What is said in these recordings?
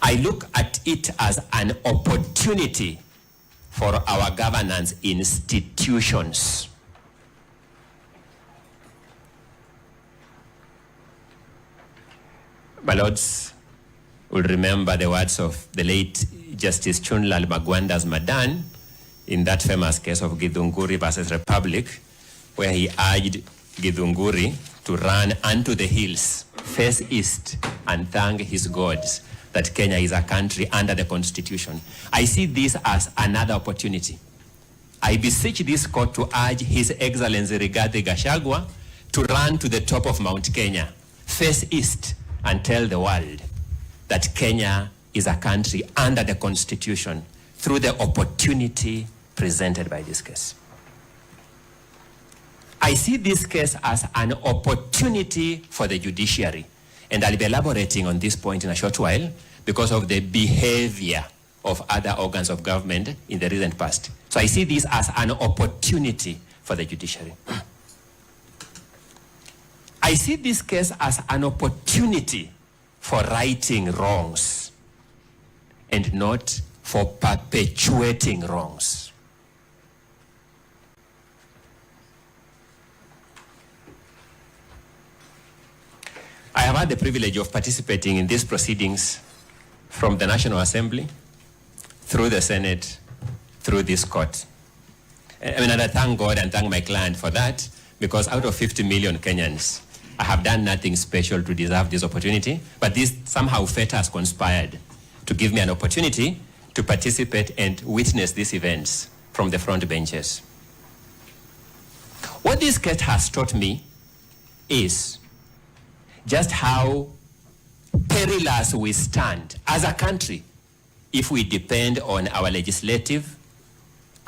I look at it as an opportunity for our governance institutions. My lords will remember the words of the late Justice Chunlal Magwanda's Madan in that famous case of Githunguri versus Republic, where he urged Githunguri to run unto the hills, face east, and thank his gods that Kenya is a country under the Constitution. I see this as another opportunity. I beseech this court to urge His Excellency Rigathi Gachagua to run to the top of Mount Kenya, face east, and tell the world that Kenya is a country under the Constitution through the opportunity presented by this case. I see this case as an opportunity for the judiciary, and I'll be elaborating on this point in a short while because of the behavior of other organs of government in the recent past. So I see this as an opportunity for the judiciary. I see this case as an opportunity for righting wrongs and not for perpetuating wrongs. I have had the privilege of participating in these proceedings from the National Assembly, through the Senate, through this court. And I thank God and thank my client for that, because out of 50 million Kenyans, I have done nothing special to deserve this opportunity, but this somehow fate has conspired to give me an opportunity to participate and witness these events from the front benches. What this case has taught me is just how perilous we stand as a country if we depend on our legislative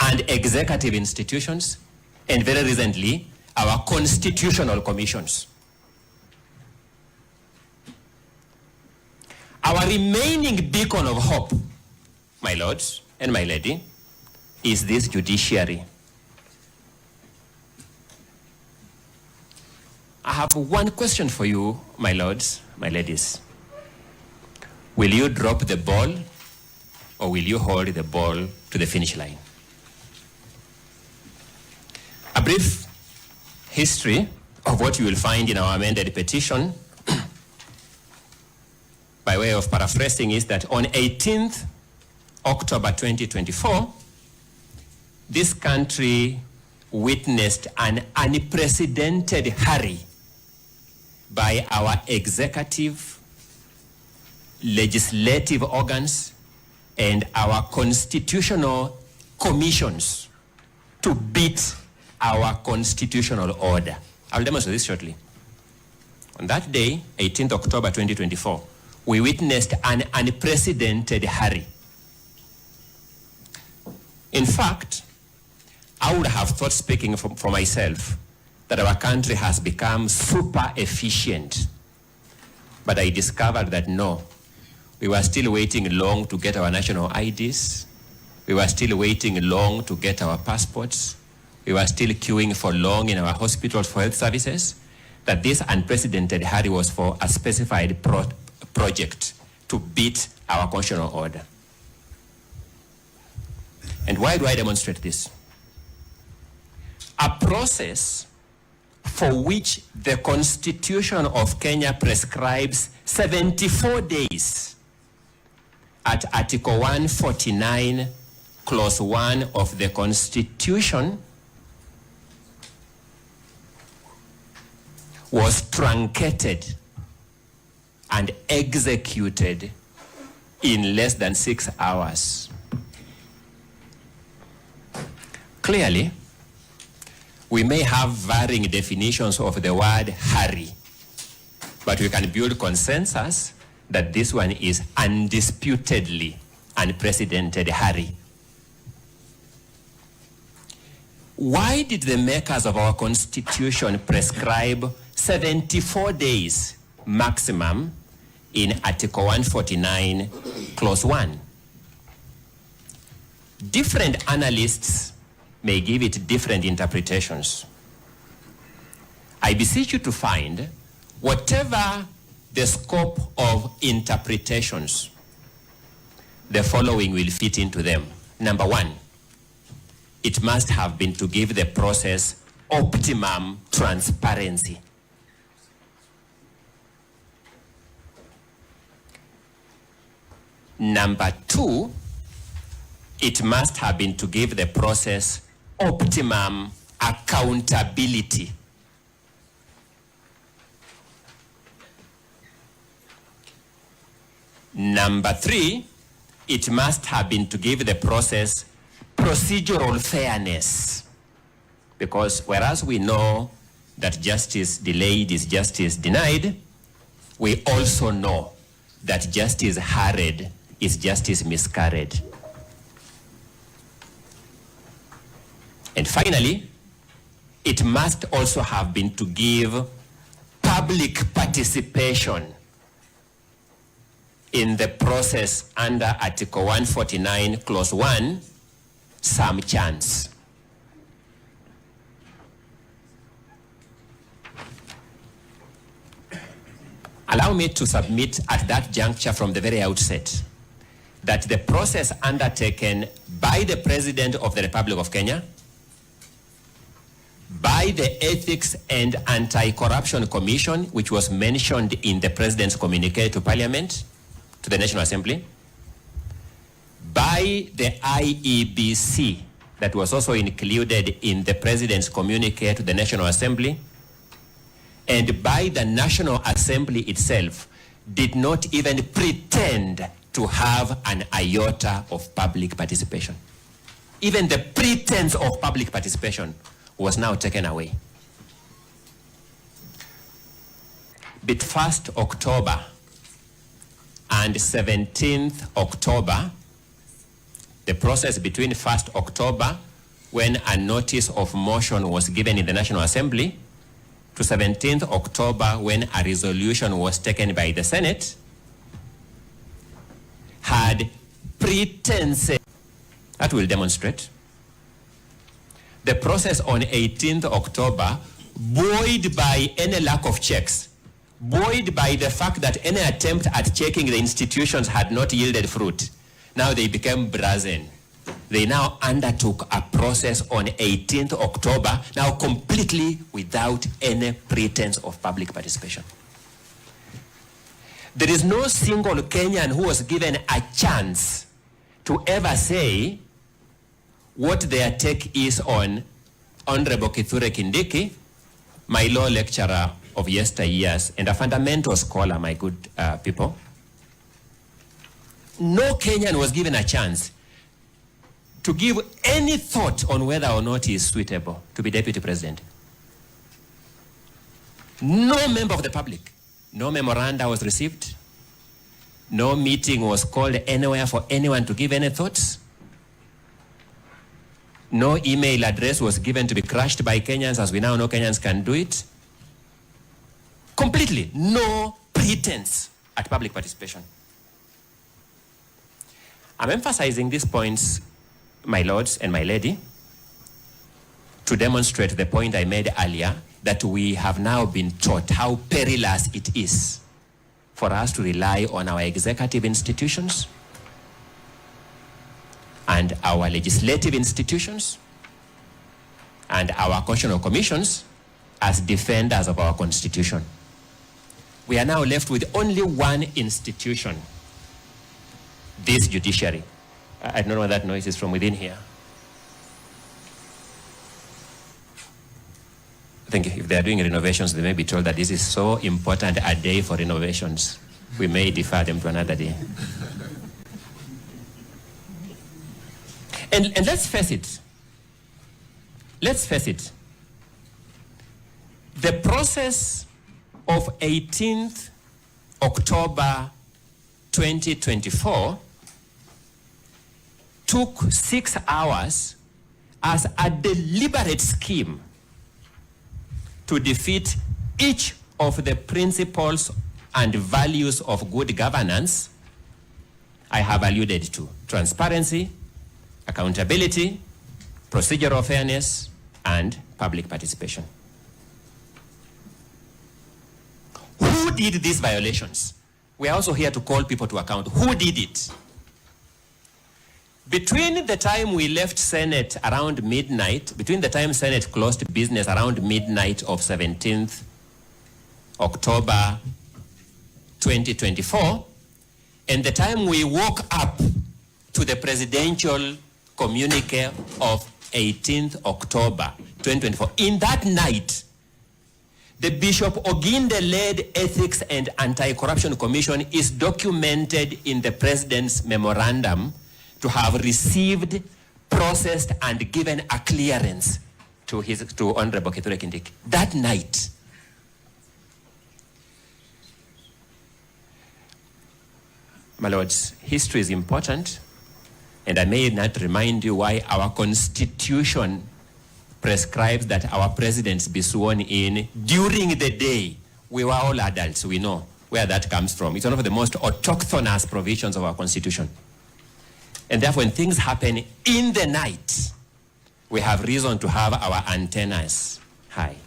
and executive institutions, and very recently, our constitutional commissions. Our remaining beacon of hope, my lords and my lady, is this judiciary. I have one question for you, my lords, my ladies. Will you drop the ball, or will you hold the ball to the finish line? A brief history of what you will find in our amended petition, by way of paraphrasing, is that on 18th October 2024, this country witnessed an unprecedented hurry by our executive, legislative organs, and our constitutional commissions to beat our constitutional order. I'll demonstrate this shortly. On that day, 18th October 2024, we witnessed an unprecedented hurry. In fact, I would have thought, speaking for myself, that our country has become super efficient. But I discovered that no, we were still waiting long to get our national IDs. We were still waiting long to get our passports. We were still queuing for long in our hospitals for health services. That this unprecedented hurry was for a specified project to beat our constitutional order. And why do I demonstrate this? A process for which the Constitution of Kenya prescribes 74 days at Article 149, Clause 1 of the Constitution was truncated and executed in less than 6 hours. Clearly, we may have varying definitions of the word hurry, but we can build consensus that this one is undisputedly unprecedented hurry. Why did the makers of our Constitution prescribe 74 days maximum in Article 149, Clause 1? Different analysts may give it different interpretations. I beseech you to find whatever the scope of interpretations, the following will fit into them. Number one, it must have been to give the process optimum transparency. Number two, it must have been to give the process optimum accountability. Number three, it must have been to give the process procedural fairness. Because whereas we know that justice delayed is justice denied, we also know that justice hurried is justice miscarried. And finally, it must also have been to give public participation in the process under Article 149, Clause 1, some chance. Allow me to submit at that juncture from the very outset that the process undertaken by the President of the Republic of Kenya, by the Ethics and Anti-Corruption Commission, which was mentioned in the President's communique to Parliament, to the National Assembly, by the IEBC, that was also included in the President's communique to the National Assembly, and by the National Assembly itself, did not even pretend to have an iota of public participation. Even the pretense of public participation was now taken away. Between 1st October and 17th October, the process between 1st October, when a notice of motion was given in the National Assembly, to 17th October, when a resolution was taken by the Senate, had pretenses. That will demonstrate. The process on 18th October, buoyed by any lack of checks, buoyed by the fact that any attempt at checking the institutions had not yielded fruit, now they became brazen. They now undertook a process on 18th October, now completely without any pretense of public participation. There is no single Kenyan who was given a chance to ever say what their take is on Honorable Kithure Kindiki, my law lecturer of yesteryears and a fundamental scholar, my good people. No Kenyan was given a chance to give any thought on whether or not he is suitable to be deputy president. No member of the public, no memoranda was received, no meeting was called anywhere for anyone to give any thoughts. No email address was given to be crushed by Kenyans, as we now know Kenyans can do it. Completely, no pretense at public participation. I'm emphasizing these points, my lords and my lady, to demonstrate the point I made earlier, that we have now been taught how perilous it is for us to rely on our executive institutions and our legislative institutions and our constitutional commissions as defenders of our constitution. We are now left with only one institution, this judiciary. I don't know where that noise is from within here. Thank you. If they are doing renovations, they may be told that this is so important a day for renovations. We may defer them to another day. And let's face it. Let's face it. The process of 18th October 2024 took 6 hours as a deliberate scheme to defeat each of the principles and values of good governance I have alluded to: transparency, accountability, procedural fairness, and public participation. Who did these violations? We are also here to call people to account. Who did it? Between the time we left Senate around midnight, between the time Senate closed business around midnight of 17th October 2024, and the time we woke up to the presidential communique of 18th October 2024, in that night, the Bishop Oginde-led Ethics and Anti-Corruption Commission is documented in the President's memorandum to have received, processed, and given a clearance to Honorable Kithure Kindiki. That night. My lords, history is important, and I may not remind you why our Constitution prescribes that our presidents be sworn in during the day. We were all adults, we know where that comes from. It's one of the most autochthonous provisions of our Constitution. And therefore, when things happen in the night, we have reason to have our antennas high.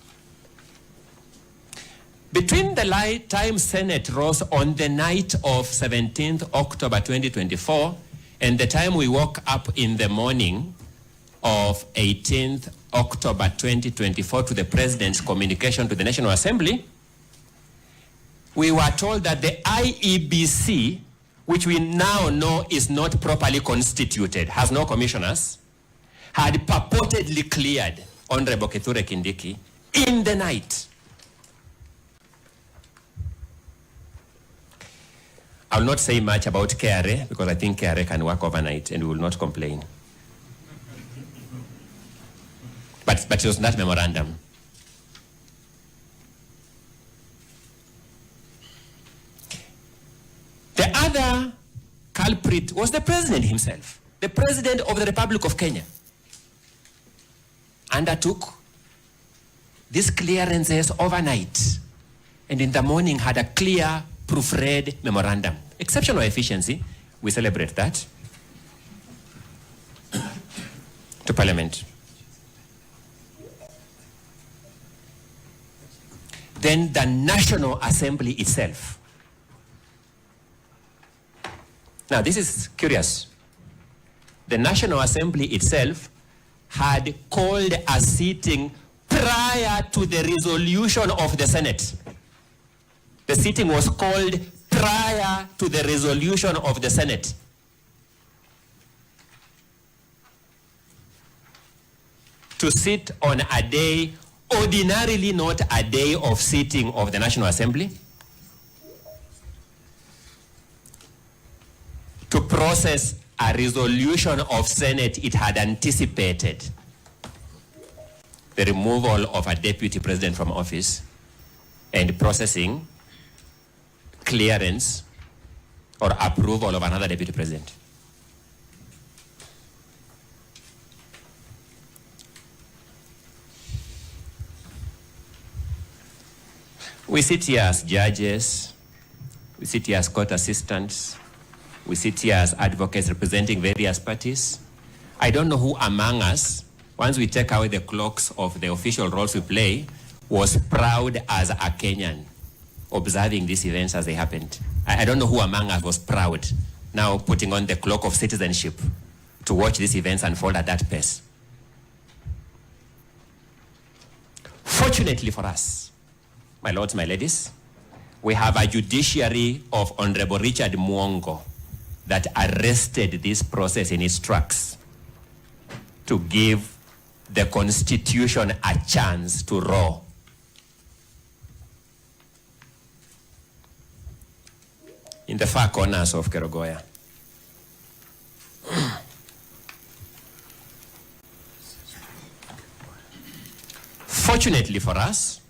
Between the time Senate rose on the night of 17th October 2024 and the time we woke up in the morning of 18th October 2024 to the President's communication to the National Assembly, we were told that the IEBC, which we now know is not properly constituted, has no commissioners, had purportedly cleared Honorable Kithure Kindiki in the night. I will not say much about KRA because I think KRA can work overnight and we will not complain. But it was that memorandum. The other culprit was the President himself. The President of the Republic of Kenya undertook these clearances overnight and in the morning had a clear proofread memorandum. Exceptional efficiency, we celebrate that. To Parliament. Then the National Assembly itself. Now this is curious. The National Assembly itself had called a sitting prior to the resolution of the Senate. The sitting was called prior to the resolution of the Senate. To sit on a day, ordinarily not a day of sitting of the National Assembly, to process a resolution of Senate it had anticipated, the removal of a deputy president from office and processing clearance or approval of another deputy president. We sit here as judges, we sit here as court assistants, we sit here as advocates representing various parties. I don't know who among us, once we take away the cloaks of the official roles we play, was proud as a Kenyan observing these events as they happened. I don't know who among us was proud now putting on the cloak of citizenship to watch these events unfold at that pace. Fortunately for us, my lords, my ladies, we have a judiciary of Honorable Richard Mwongo that arrested this process in its tracks to give the Constitution a chance to roar. In the far corners of Kerogoya. Fortunately for us,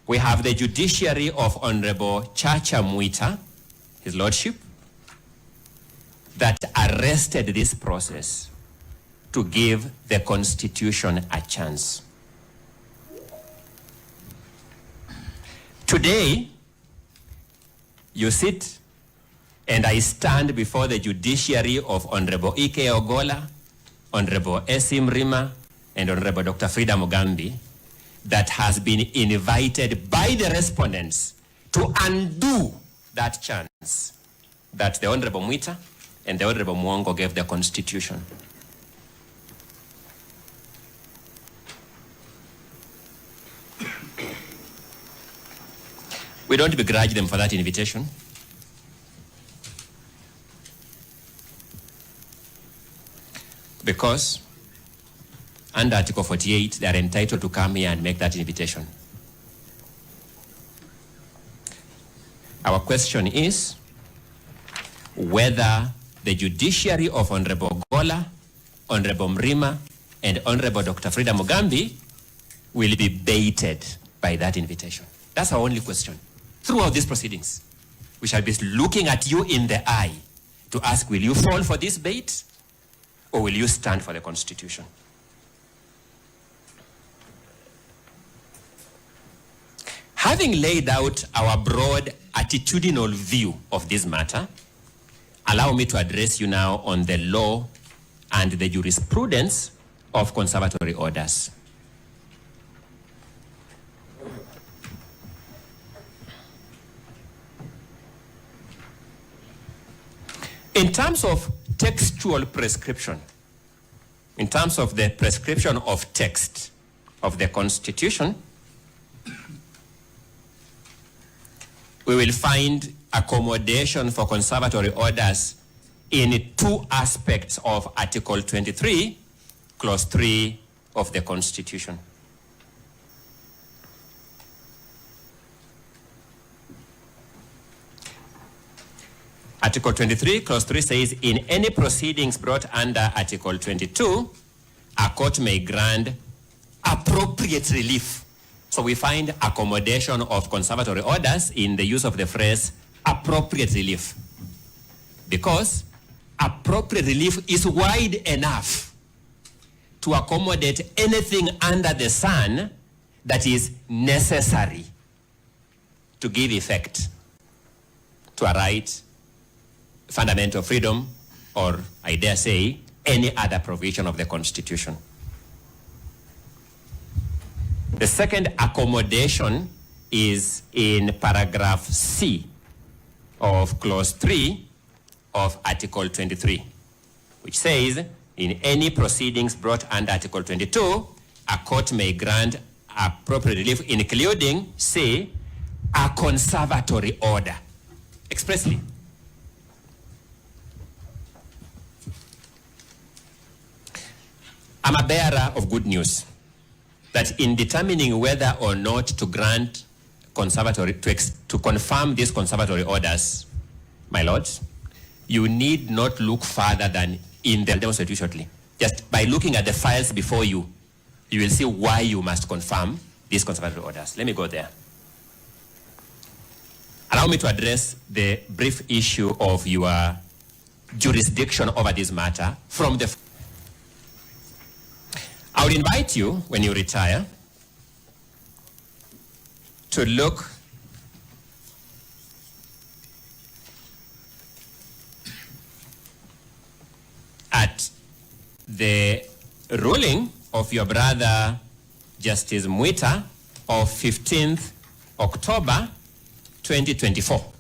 we have the judiciary of Honorable Chacha Mwita, His Lordship, that arrested this process to give the Constitution a chance. Today, you sit and I stand before the judiciary of Honorable Ike Ogola, Honorable Esim Rima, and Honorable Dr. Frida Mugambi, that has been invited by the respondents to undo that chance that the Honorable Mwita and the Honorable Mwongo gave the Constitution. We don't begrudge them for that invitation. Because under Article 48, they are entitled to come here and make that invitation. Our question is whether the judiciary of Honorable Gola, Honorable Mrima, and Honorable Dr. Frida Mugambi will be baited by that invitation. That's our only question. Throughout these proceedings, we shall be looking at you in the eye to ask, will you fall for this bait, or will you stand for the Constitution? Having laid out our broad attitudinal view of this matter, allow me to address you now on the law and the jurisprudence of conservatory orders. In terms of textual prescription, in terms of the prescription of text of the Constitution, we will find accommodation for conservatory orders in two aspects of Article 23, Clause 3 of the Constitution. Article 23, Clause 3 says, in any proceedings brought under Article 22, a court may grant appropriate relief. So we find accommodation of conservatory orders in the use of the phrase appropriate relief, because appropriate relief is wide enough to accommodate anything under the sun that is necessary to give effect to a right, fundamental freedom, or I dare say, any other provision of the Constitution. The second accommodation is in paragraph C of Clause 3 of Article 23, which says, in any proceedings brought under Article 22, a court may grant appropriate relief, including, say, a conservatory order, expressly. I'm a bearer of good news that in determining whether or not to grant conservatory, to confirm these conservatory orders, my lords, you need not look further than in the demonstrate shortly. Just by looking at the files before you, you will see why you must confirm these conservatory orders. Let me go there. Allow me to address the brief issue of your jurisdiction over this matter from the... I would invite you, when you retire, to look at the ruling of your brother, Justice Mwita, of 15th October 2024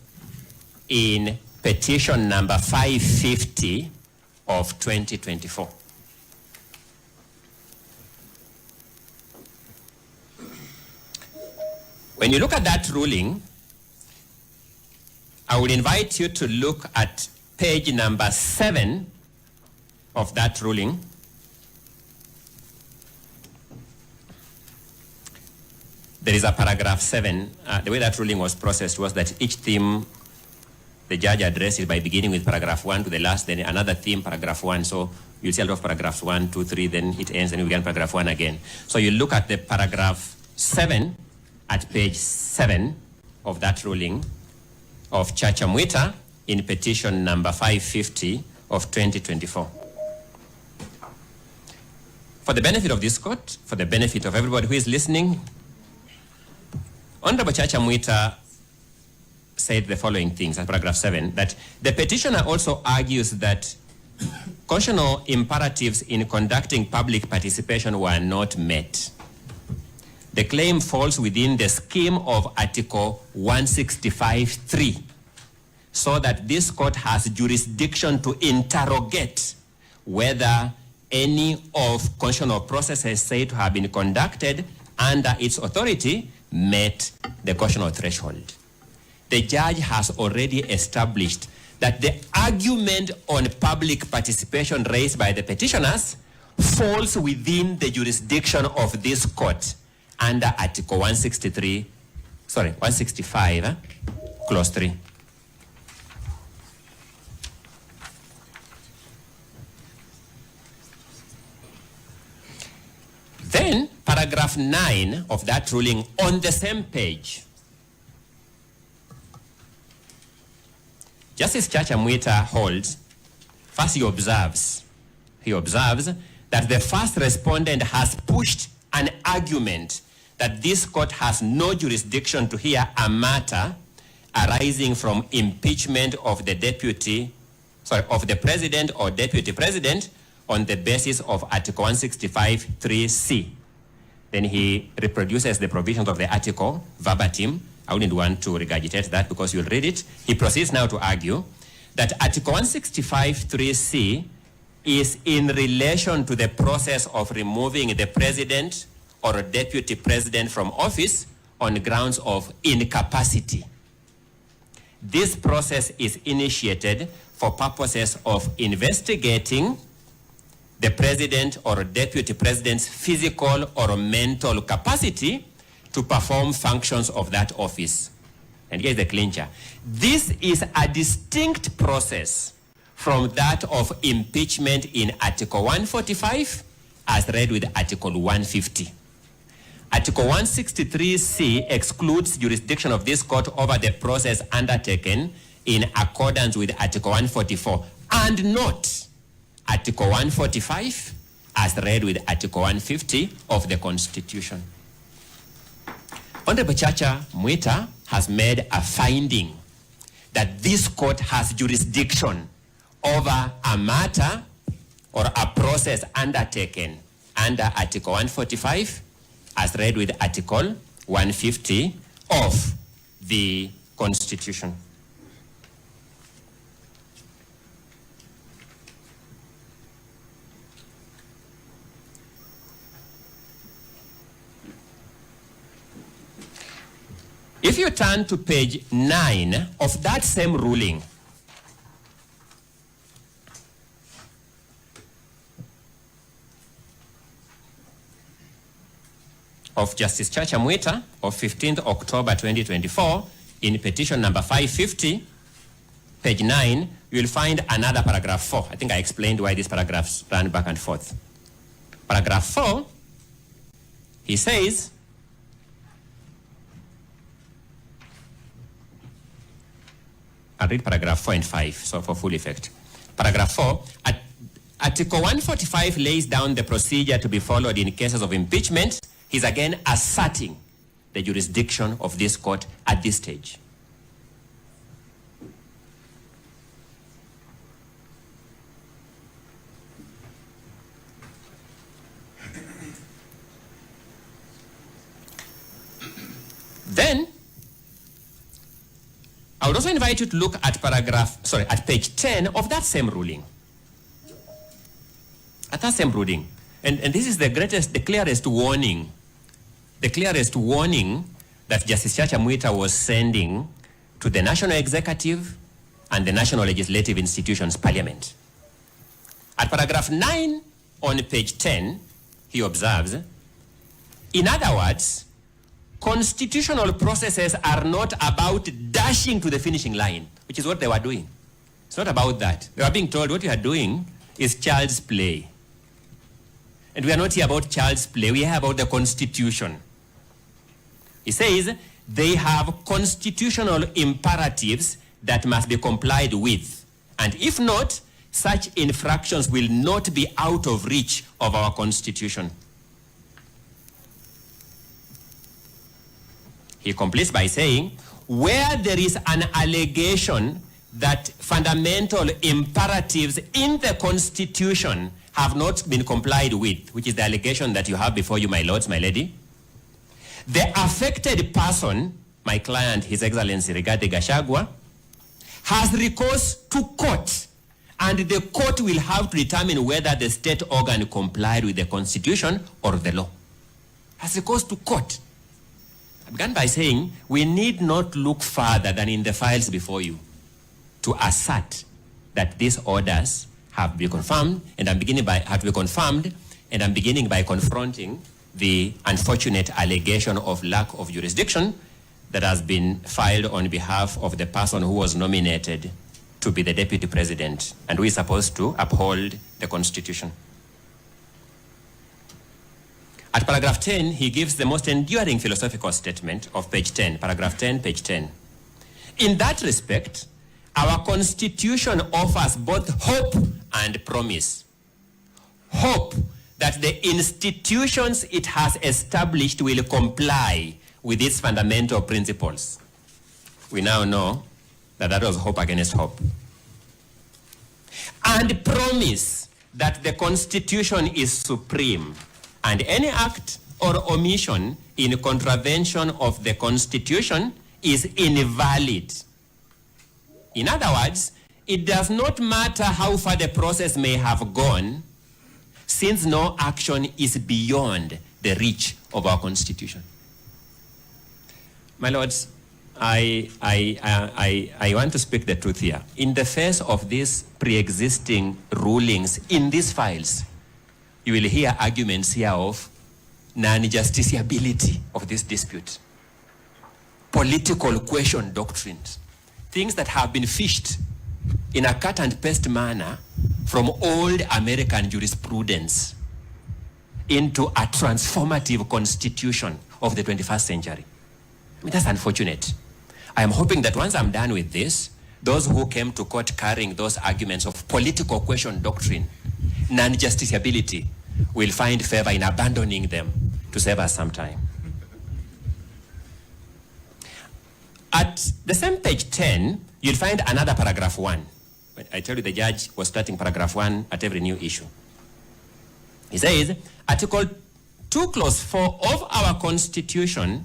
in petition number 550 of 2024. When you look at that ruling, I would invite you to look at page number 7 of that ruling. There is a paragraph 7. The way that ruling was processed was that each theme the judge addressed it by beginning with paragraph 1 to the last, then another theme, paragraph 1. So you'll see a lot of paragraphs 1, 2, 3, then it ends, and you begin paragraph 1 again. So you look at the paragraph 7 at page 7 of that ruling of Chacha Mwita in petition number 550 of 2024. For the benefit of this court, for the benefit of everybody who is listening, Honorable Chacha Mwita said the following things at paragraph 7, that the petitioner also argues that constitutional imperatives in conducting public participation were not met. The claim falls within the scheme of Article 165.3 so that this court has jurisdiction to interrogate whether any of constitutional processes said to have been conducted under its authority met the constitutional threshold. The judge has already established that the argument on public participation raised by the petitioners falls within the jurisdiction of this court under Article 165, Clause 3. Then, paragraph 9 of that ruling on the same page. Justice Chacha Mwita holds, first he observes that the first respondent has pushed an argument that this court has no jurisdiction to hear a matter arising from impeachment of the president or deputy president on the basis of Article 165(3)(c). Then he reproduces the provisions of the article verbatim. I wouldn't want to regurgitate that because you'll read it. He proceeds now to argue that Article 165(3)(c) is in relation to the process of removing the president or a deputy president from office on grounds of incapacity. This process is initiated for purposes of investigating the president or deputy president's physical or mental capacity to perform functions of that office. And here's the clincher. This is a distinct process from that of impeachment in Article 145 as read with Article 150. Article 163(c) excludes jurisdiction of this court over the process undertaken in accordance with Article 144 and not Article 145 as read with Article 150 of the Constitution. Honorable Chacha Mwita has made a finding that this court has jurisdiction over a matter or a process undertaken under Article 145 as read with Article 150 of the Constitution. If you turn to page 9 of that same ruling, of Justice Chacha Mwita of 15th October 2024, in petition number 550, page 9, you will find another paragraph 4. I think I explained why these paragraphs run back and forth. Paragraph 4, he says, I'll read paragraph 4 and 5, so for full effect. Paragraph 4, Article 145 lays down the procedure to be followed in cases of impeachment. He's again asserting the jurisdiction of this court at this stage. Then, I would also invite you to look at at page 10 of that same ruling. At that same ruling. And this is the clearest warning that Justice Chacha Mwita was sending to the National Executive and the National Legislative Institutions Parliament. At paragraph 9 on page 10, he observes, in other words, constitutional processes are not about dashing to the finishing line, which is what they were doing. It's not about that. They were being told what you are doing is child's play. And we are not here about child's play, we are here about the Constitution. He says they have constitutional imperatives that must be complied with. And if not, such infractions will not be out of reach of our Constitution. He completes by saying, where there is an allegation that fundamental imperatives in the Constitution have not been complied with, which is the allegation that you have before you, my lords, my lady, the affected person, my client, His Excellency Rigathi Gachagua, has recourse to court, and the court will have to determine whether the state organ complied with the Constitution or the law. Has recourse to court. I began by saying we need not look further than in the files before you to assert that these orders have been confirmed, and I'm beginning by confronting the unfortunate allegation of lack of jurisdiction that has been filed on behalf of the person who was nominated to be the deputy president and who is supposed to uphold the Constitution. At paragraph 10, he gives the most enduring philosophical statement of page 10, paragraph 10, page 10. In that respect, our Constitution offers both hope and promise. Hope that the institutions it has established will comply with its fundamental principles. We now know that that was hope against hope. And promise that the Constitution is supreme, and any act or omission in contravention of the Constitution is invalid. In other words, it does not matter how far the process may have gone, since no action is beyond the reach of our Constitution. My lords, I want to speak the truth here. In the face of these pre-existing rulings in these files, you will hear arguments here of non-justiciability of this dispute, political question doctrines, things that have been fished in a cut and paste manner from old American jurisprudence into a transformative constitution of the 21st century. I mean, that's unfortunate. I am hoping that once I'm done with this, those who came to court carrying those arguments of political question doctrine, non-justiciability, will find favor in abandoning them to save us some time. At the same page 10, you'll find another paragraph 1. I tell you the judge was starting paragraph 1 at every new issue. He says, Article 2, Clause 4 of our Constitution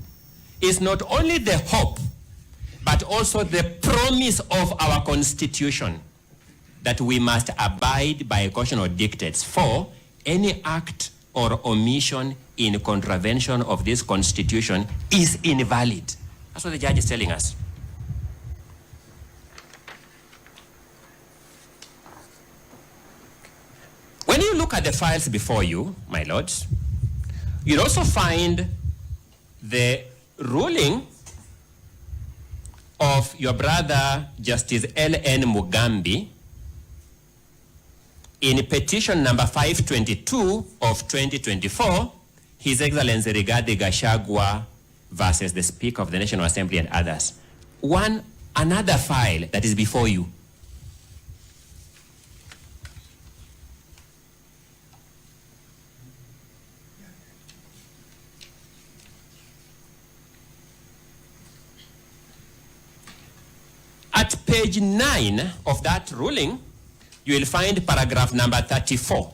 is not only the hope, but also the promise of our Constitution that we must abide by constitutional dictates, for any act or omission in contravention of this Constitution is invalid. That's what the judge is telling us. When you look at the files before you, my lords, you'll also find the ruling of your brother, Justice L.N. Mugambi, in petition number 522 of 2024, His Excellency Rigathi Gachagua versus the Speaker of the National Assembly and others. Another file that is before you. At page 9 of that ruling, you will find paragraph number 34.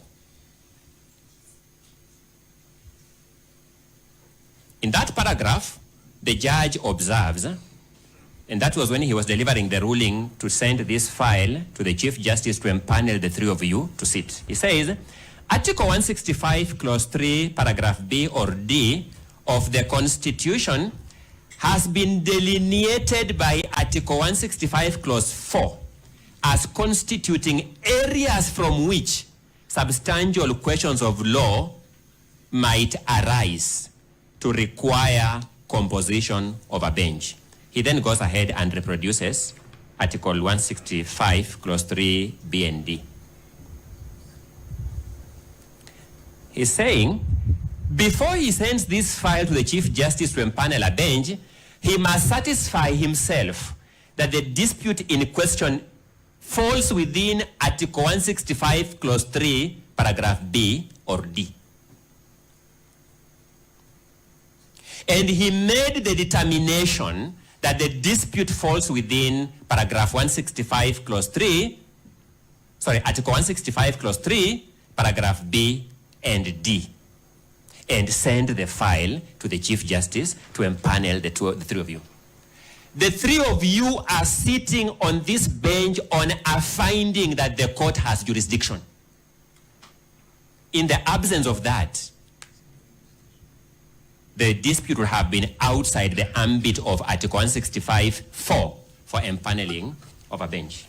In that paragraph, the judge observes, and that was when he was delivering the ruling to send this file to the Chief Justice to empanel the three of you to sit. He says, Article 165, Clause 3, Paragraph B or D of the Constitution has been delineated by Article 165, Clause 4 as constituting areas from which substantial questions of law might arise to require composition of a bench. He then goes ahead and reproduces Article 165, Clause 3, B and D. He's saying, before he sends this file to the Chief Justice to empanel a bench, he must satisfy himself that the dispute in question falls within Article 165, Clause 3, Paragraph B or D. And he made the determination that the dispute falls within Paragraph 165, Clause 3, Article 165, Clause 3, Paragraph B and D, and send the file to the Chief Justice to empanel the three of you. The three of you are sitting on this bench on a finding that the court has jurisdiction. In the absence of that, the dispute would have been outside the ambit of Article 165(4) for empaneling of a bench.